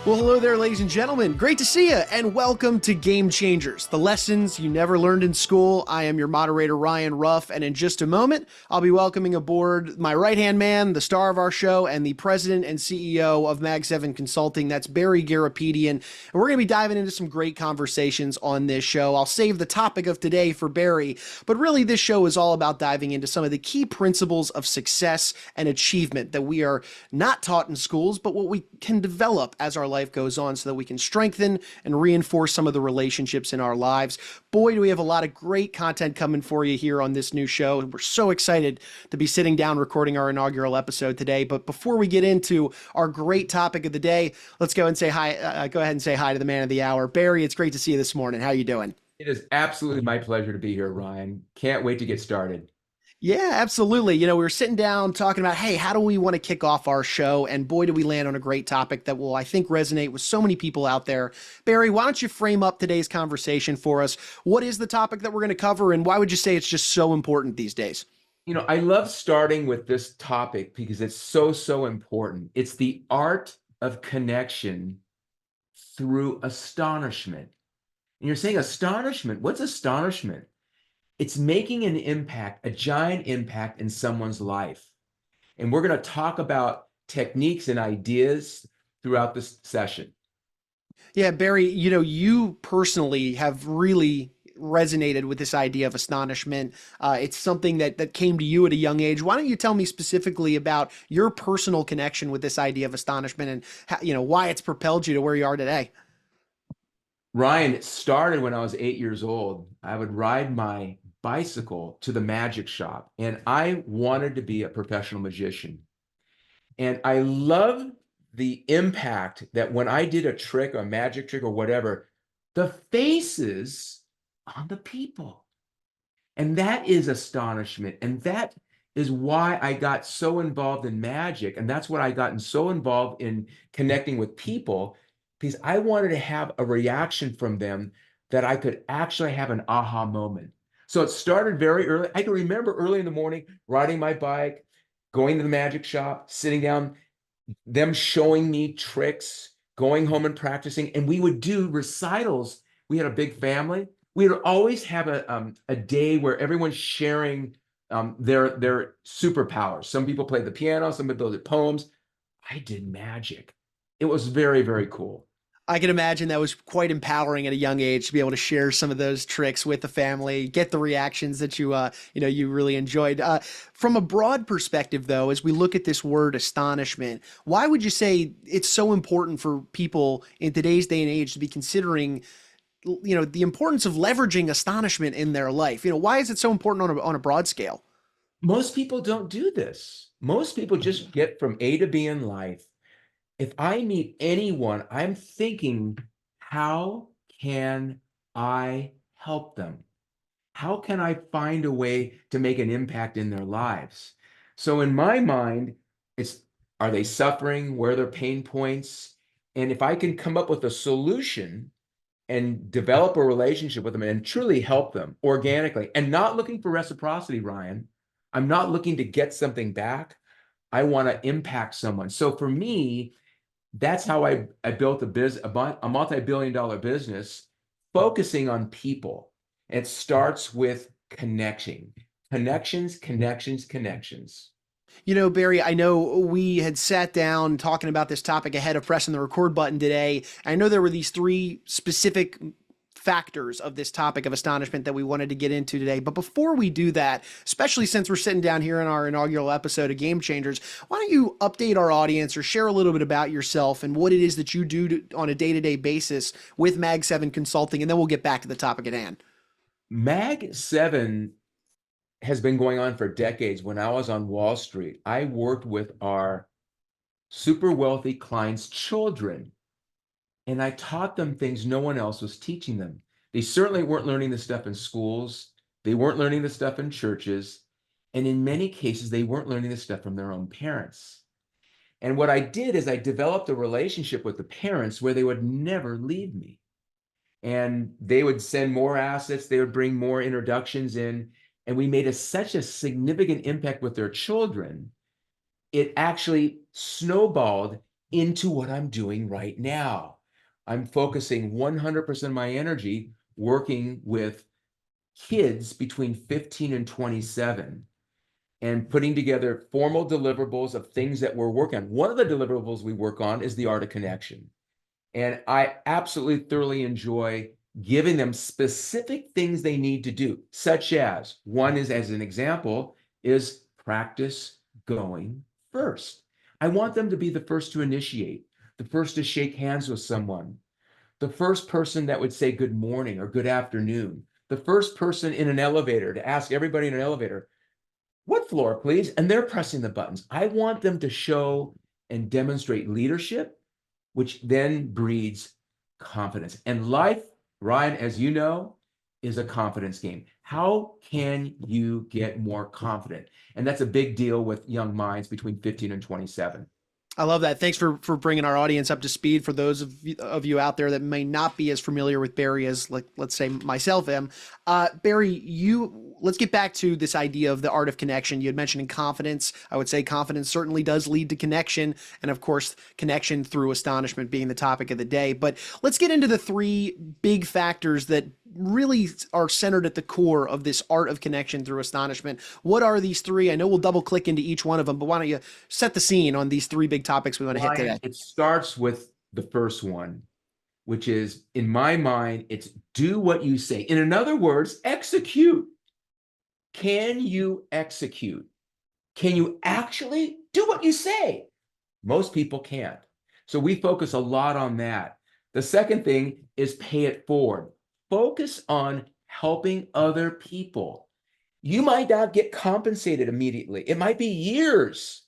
Well, hello there, ladies and gentlemen. Great to see you, and welcome to Game Changers, the lessons you never learned in school. I am your moderator, Ryan Ruff, and in just a moment, I'll be welcoming aboard my right-hand man, the star of our show, and the president and CEO of Mag 7 Consulting. That's Barry Garapedian, and we're going to be diving into some great conversations on this show. I'll save the topic of today for Barry, but really this show is all about diving into some of the key principles of success and achievement that we are not taught in schools, but what we can develop as our life goes on so that we can strengthen and reinforce some of the relationships in our lives. Boy, do we have a lot of great content coming for you here on this new show. We're so excited to be sitting down recording our inaugural episode today. But before we get into our great topic of the day, let's go and say hi. Go ahead and say hi to the man of the hour. Barry, it's great to see you this morning. How you doing? It is absolutely my pleasure to be here, Ryan. Can't wait to get started. Yeah, absolutely. We were sitting down talking about, hey, how do we want to kick off our show? And boy, do we land on a great topic that will, I think, resonate with so many people out there. Barry, why don't you frame up today's conversation for us? What is the topic that we're going to cover, and why would you say it's just so important these days? I love starting with this topic because it's so important. It's the art of connection through astonishment. And you're saying astonishment? What's astonishment? It's making an impact, a giant impact in someone's life. And we're going to talk about techniques and ideas throughout this session. Yeah, Barry, you personally have really resonated with this idea of astonishment. It's something that came to you at a young age. Why don't you tell me specifically about your personal connection with this idea of astonishment and why it's propelled you to where you are today? Ryan, it started when I was 8 years old. I would ride my bicycle to the magic shop, and I wanted to be a professional magician. And I loved the impact that when I did a trick, a magic trick or whatever, the faces on the people. And that is astonishment. And that is why I got so involved in magic. And that's what I gotten so involved in connecting with people, because I wanted to have a reaction from them that I could actually have an aha moment. So it started very early. I can remember early in the morning riding my bike, going to the magic shop, sitting down, them showing me tricks, going home and practicing. And we would do recitals. We had a big family. We would always have a day where everyone's sharing their superpowers. Some people played the piano, some people did poems. I did magic. It was very cool. I can imagine that was quite empowering at a young age to be able to share some of those tricks with the family, get the reactions that you really enjoyed. From a broad perspective, though, as we look at this word astonishment, why would you say it's so important for people in today's day and age to be considering, the importance of leveraging astonishment in their life? Why is it so important on a broad scale? Most people don't do this. Most people just get from A to B in life. If I meet anyone, I'm thinking, how can I help them? How can I find a way to make an impact in their lives? So in my mind, it's, are they suffering? Where are their pain points? And if I can come up with a solution and develop a relationship with them and truly help them organically and not looking for reciprocity, Ryan, I'm not looking to get something back. I want to impact someone. So for me, that's how I built a multi-billion dollar business focusing on people. It starts with connecting, connections. Barry, I know we had sat down talking about this topic ahead of pressing the record button today. I know there were these three specific factors of this topic of astonishment that we wanted to get into today. But before we do that, especially since we're sitting down here in our inaugural episode of Game Changers, why don't you update our audience or share a little bit about yourself and what it is that you do on a day-to-day basis with Mag 7 Consulting, and then we'll get back to the topic at hand. Mag 7 has been going on for decades. When I was on Wall Street, I worked with our super wealthy clients' children, and I taught them things no one else was teaching them. They certainly weren't learning this stuff in schools. They weren't learning this stuff in churches. And in many cases, they weren't learning this stuff from their own parents. And what I did is I developed a relationship with the parents where they would never leave me. And they would send more assets. They would bring more introductions in. And we made such a significant impact with their children. It actually snowballed into what I'm doing right now. I'm focusing 100% of my energy working with kids between 15 and 27 and putting together formal deliverables of things that we're working on. One of the deliverables we work on is the art of connection. And I absolutely thoroughly enjoy giving them specific things they need to do, such as one is, as an example, is practice going first. I want them to be the first to initiate, the first to shake hands with someone, the first person that would say good morning or good afternoon, the first person in an elevator to ask everybody in an elevator, what floor, please? And they're pressing the buttons. I want them to show and demonstrate leadership, which then breeds confidence. And life, Ryan, as you know, is a confidence game. How can you get more confident? And that's a big deal with young minds between 15 and 27. I love that. Thanks for bringing our audience up to speed. For those of you out there that may not be as familiar with Barry as, like, let's say myself am, Barry, let's get back to this idea of the art of connection. You had mentioned confidence. I would say confidence certainly does lead to connection, and of course, connection through astonishment being the topic of the day. But let's get into the three big factors that really are centered at the core of this art of connection through astonishment. What are these three? I know we'll double click into each one of them, but why don't you set the scene on these three big topics we want to hit today? It starts with the first one, which is, in my mind, it's do what you say. In other words, execute. Can you execute? Can you actually do what you say? Most people can't. So we focus a lot on that. The second thing is pay it forward. Focus on helping other people. You might not get compensated immediately. It might be years.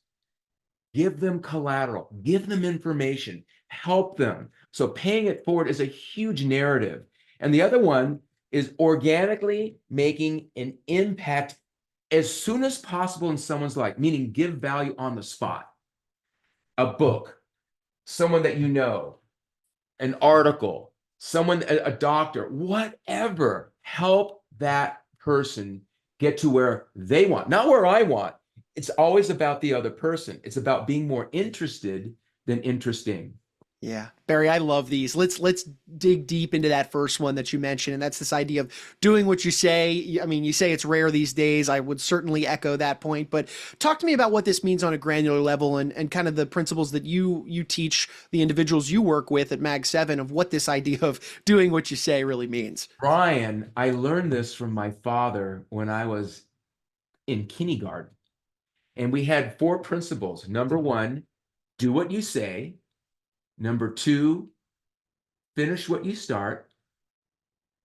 Give them collateral, give them information, help them. So paying it forward is a huge narrative. And the other one is organically making an impact as soon as possible in someone's life, meaning give value on the spot. A book, someone that you know, an article, someone, a doctor, whatever. Help that person get to where they want, not where I want. It's always about the other person. It's about being more interested than interesting. Yeah, Barry, I love these. Let's dig deep into that first one that you mentioned, and that's this idea of doing what you say. I mean, you say it's rare these days. I would certainly echo that point, but talk to me about what this means on a granular level and kind of the principles that you teach the individuals you work with at Mag 7 of what this idea of doing what you say really means. Brian, I learned this from my father when I was in kindergarten. And we had four principles. Number one, do what you say. Number two, finish what you start.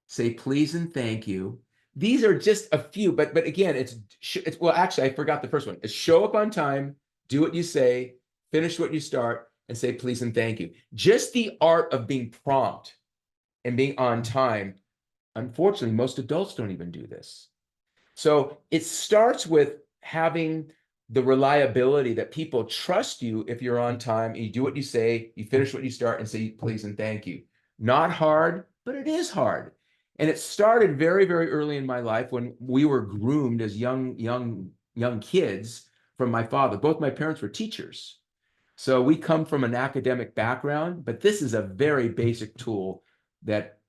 Say please and thank you. These are just a few, but again, it's well, actually, I forgot the first one. It's show up on time, do what you say, finish what you start, and say please and thank you. Just the art of being prompt and being on time. Unfortunately, most adults don't even do this. So it starts with having the reliability that people trust you if you're on time, you do what you say, you finish what you start, and say please and thank you. Not hard, but it is hard. And it started very, very early in my life when we were groomed as young kids from my father. Both my parents were teachers. So we come from an academic background, but this is a very basic tool that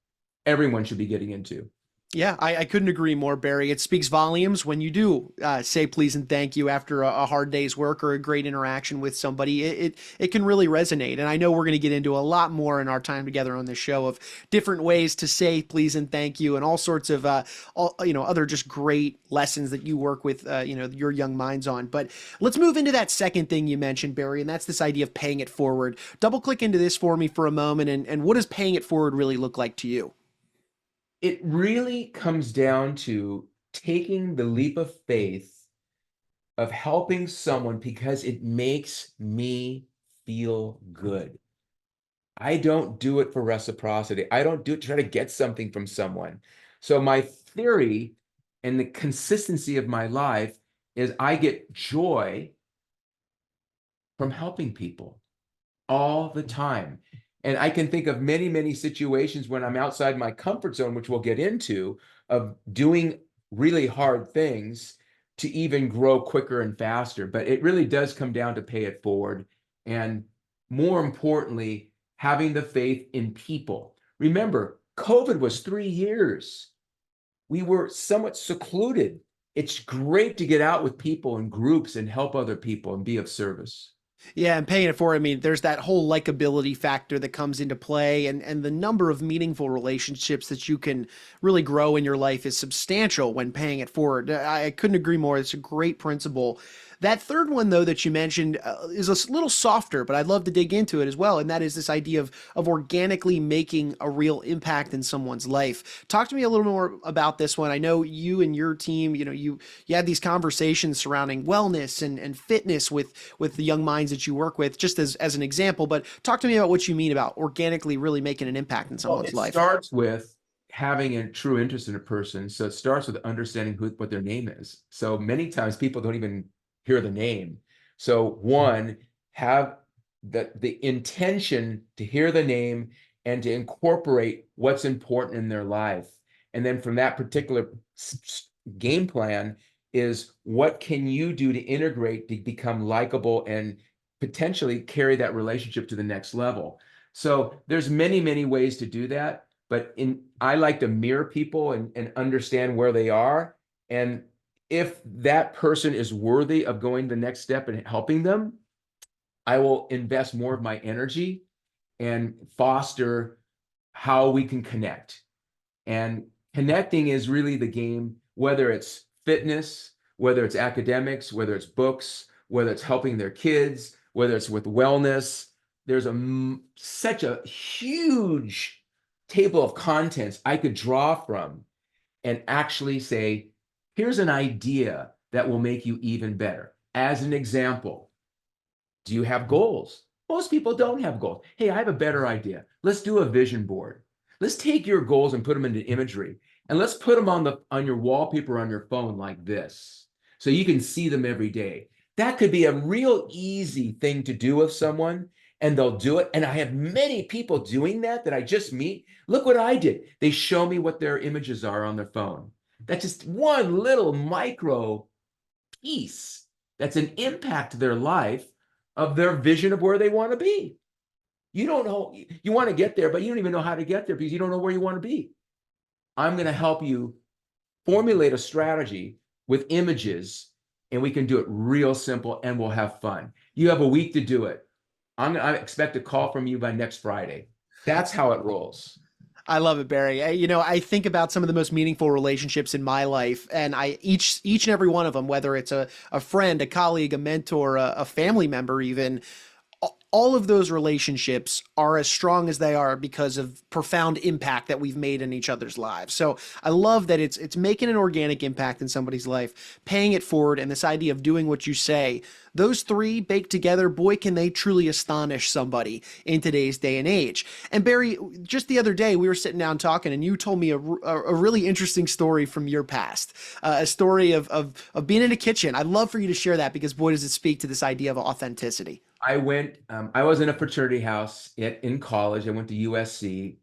everyone should be getting into. Yeah, I couldn't agree more, Barry. It speaks volumes when you do say please and thank you after a hard day's work or a great interaction with somebody. It can really resonate. And I know we're going to get into a lot more in our time together on this show of different ways to say please and thank you and all sorts of other just great lessons that you work with your young minds on. But let's move into that second thing you mentioned, Barry, and that's this idea of paying it forward. Double click into this for me for a moment, and what does paying it forward really look like to you? It really comes down to taking the leap of faith of helping someone because it makes me feel good. I don't do it for reciprocity. I don't do it to try to get something from someone. So my theory and the consistency of my life is I get joy from helping people all the time. And I can think of many, many situations when I'm outside my comfort zone, which we'll get into, of doing really hard things to even grow quicker and faster. But it really does come down to pay it forward. And more importantly, having the faith in people. Remember, COVID was 3 years. We were somewhat secluded. It's great to get out with people in groups and help other people and be of service. Yeah, and paying it forward. I mean, there's that whole likability factor that comes into play, and the number of meaningful relationships that you can really grow in your life is substantial when paying it forward. I couldn't agree more. It's a great principle. That third one, though, that you mentioned is a little softer, but I'd love to dig into it as well. And that is this idea of organically making a real impact in someone's life. Talk to me a little more about this one. I know you and your team, you had these conversations surrounding wellness and fitness with the young minds that you work with, just as an example. But talk to me about what you mean about organically really making an impact in Well, someone's it life. starts with having a true interest in a person. So it starts with understanding what their name is. So many times people don't even hear the name. So one, have the intention to hear the name and to incorporate what's important in their life. And then from that particular game plan is what can you do to integrate to become likable and potentially carry that relationship to the next level. So there's many, many ways to do that. But I like to mirror people and understand where they are. And if that person is worthy of going the next step and helping them, I will invest more of my energy and foster how we can connect. And connecting is really the game, whether it's fitness, whether it's academics, whether it's books, whether it's helping their kids, whether it's with wellness. There's such a huge table of contents I could draw from and actually say, here's an idea that will make you even better. As an example, do you have goals? Most people don't have goals. Hey, I have a better idea. Let's do a vision board. Let's take your goals and put them into imagery, and let's put them on your wallpaper on your phone like this, so you can see them every day. That could be a real easy thing to do with someone, and they'll do it. And I have many people doing that I just meet. Look what I did. They show me what their images are on their phone. That's just one little micro piece that's an impact to their life of their vision of where they want to be. You don't know, you want to get there, but you don't even know how to get there because you don't know where you want to be. I'm going to help you formulate a strategy with images, and we can do it real simple and we'll have fun. You have a week to do it. I expect a call from you by next Friday. That's how it rolls. I love it, Barry. I think about some of the most meaningful relationships in my life, and each and every one of them, whether it's a friend, a colleague, a mentor, a family member, even, all of those relationships are as strong as they are because of profound impact that we've made in each other's lives. So I love that it's making an organic impact in somebody's life, paying it forward, and this idea of doing what you say. Those three baked together, boy, can they truly astonish somebody in today's day and age. And Barry, just the other day, we were sitting down talking, and you told me a really interesting story from your past, a story of being in a kitchen. I'd love for you to share that because, boy, does it speak to this idea of authenticity. I was in a fraternity house in college. I went to USC,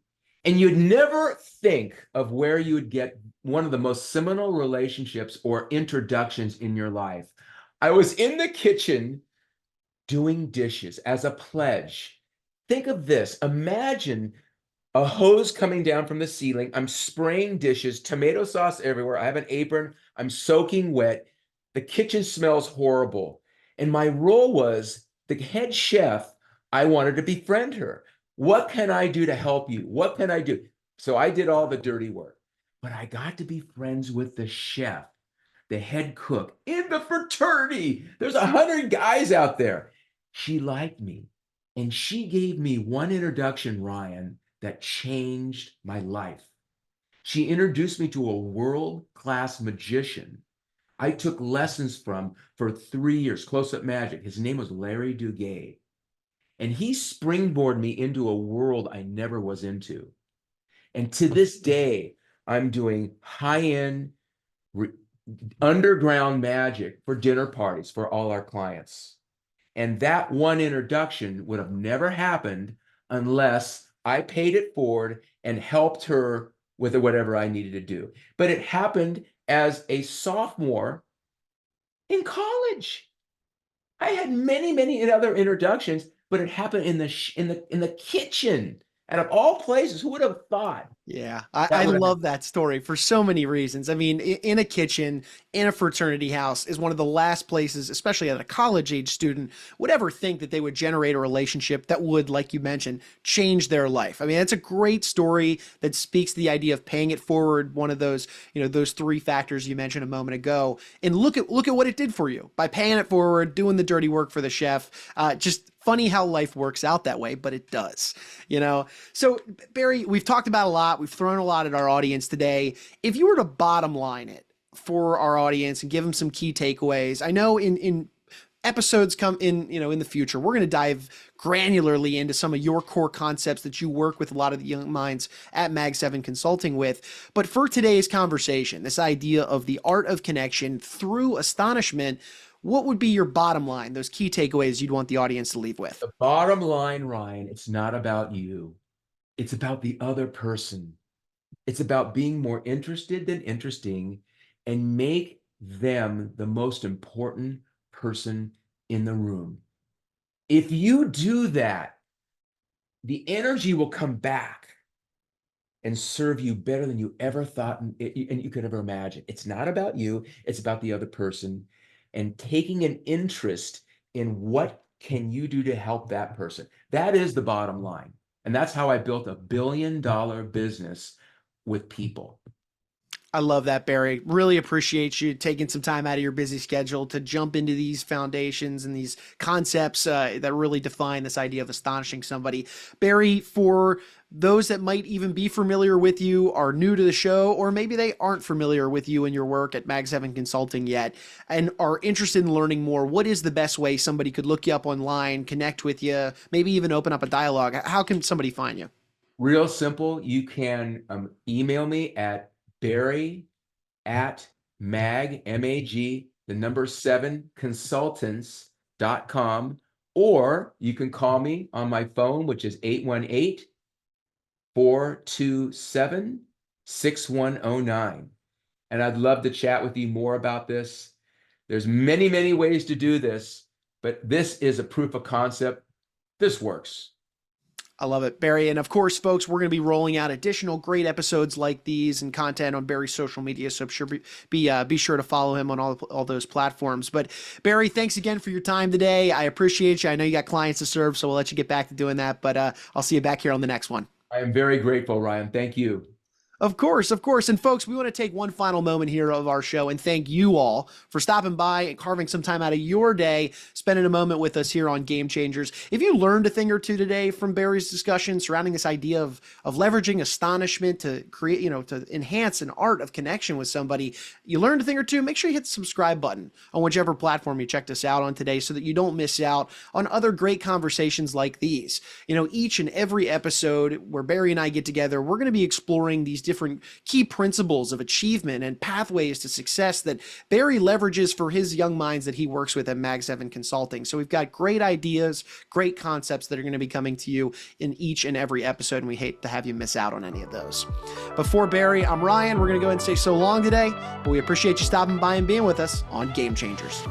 and you'd never think of where you would get one of the most seminal relationships or introductions in your life. I was in the kitchen doing dishes as a pledge. Think of this. Imagine a hose coming down from the ceiling. I'm spraying dishes, tomato sauce everywhere. I have an apron. I'm soaking wet. The kitchen smells horrible. And my role was the head chef. I wanted to befriend her. What can I do to help you? What can I do? So I did all the dirty work, but I got to be friends with the chef, the head cook in the fraternity. There's 100 guys out there. She liked me, and she gave me one introduction, Ryan, that changed my life. She introduced me to a world-class magician I took lessons from for 3 years, close-up magic. His name was Larry Duguay. And he springboarded me into a world I never was into. And to this day, I'm doing high-end underground magic for dinner parties for all our clients. And that one introduction would have never happened unless I paid it forward and helped her with whatever I needed to do. But it happened as a sophomore in college. I had many, many other introductions, but it happened in the kitchen. And of all places, who would have thought Yeah, I, that I would have love that story for so many reasons. I mean, in a kitchen, in a fraternity house is one of the last places, especially as a college age student, would ever think that they would generate a relationship that would, like you mentioned, change their life. I mean, it's a great story that speaks to the idea of paying it forward, one of those, those three factors you mentioned a moment ago. And look at what it did for you by paying it forward, doing the dirty work for the chef. Just funny how life works out that way, but it does, you know? So, Barry, we've talked about a lot. We've thrown a lot at our audience today. If you were to bottom line it for our audience and give them some key takeaways, I know in episodes come in, in the future, we're going to dive granularly into some of your core concepts that you work with a lot of the young minds at Mag 7 Consulting with. But for today's conversation, this idea of the art of connection through astonishment, what would be your bottom line, those key takeaways you'd want the audience to leave with? the bottom line, Ryan. It's not about you. It's about the other person. It's about being more interested than interesting and make them the most important person in the room. If you do that, the energy will come back and serve you better than you ever thought and you could ever imagine. It's not about you, it's about the other person and taking an interest in what can you do to help that person. That is the bottom line. And that's how I built $1 billion business with people. I love that, Barry. Really appreciate you taking some time out of your busy schedule to jump into these foundations and these concepts that really define this idea of astonishing somebody. Barry, for those that might even be familiar with you, are new to the show, or maybe they aren't familiar with you and your work at Mag 7 Consulting yet, and are interested in learning more, what is the best way somebody could look you up online, connect with you, maybe even open up a dialogue? How can somebody find you? Real simple. You can email me at Barry at mag, the number 7 consultants.com, or you can call me on my phone, which is 818-427-6109. And I'd love to chat with you more about this. There's many, many ways to do this, but this is a proof of concept. This works. I love it, Barry. And of course, folks, we're going to be rolling out additional great episodes like these and content on Barry's social media. So be sure to follow him on all those platforms. But Barry, thanks again for your time today. I appreciate you. I know you got clients to serve, so we'll let you get back to doing that. But I'll see you back here on the next one. I am very grateful, Ryan. Thank you. Of course, of course. And folks, we want to take one final moment here of our show and thank you all for stopping by and carving some time out of your day, spending a moment with us here on Game Changers. If you learned a thing or two today from Barry's discussion surrounding this idea of leveraging astonishment to create, to enhance an art of connection with somebody, you learned a thing or two, make sure you hit the subscribe button on whichever platform you checked us out on today so that you don't miss out on other great conversations like these. Each and every episode where Barry and I get together, we're going to be exploring these different key principles of achievement and pathways to success that Barry leverages for his young minds that he works with at Mag 7 Consulting. So we've got great ideas, great concepts that are going to be coming to you in each and every episode, and we hate to have you miss out on any of those. Before Barry, I'm Ryan. We're going to go ahead and say so long today, but we appreciate you stopping by and being with us on Game Changers.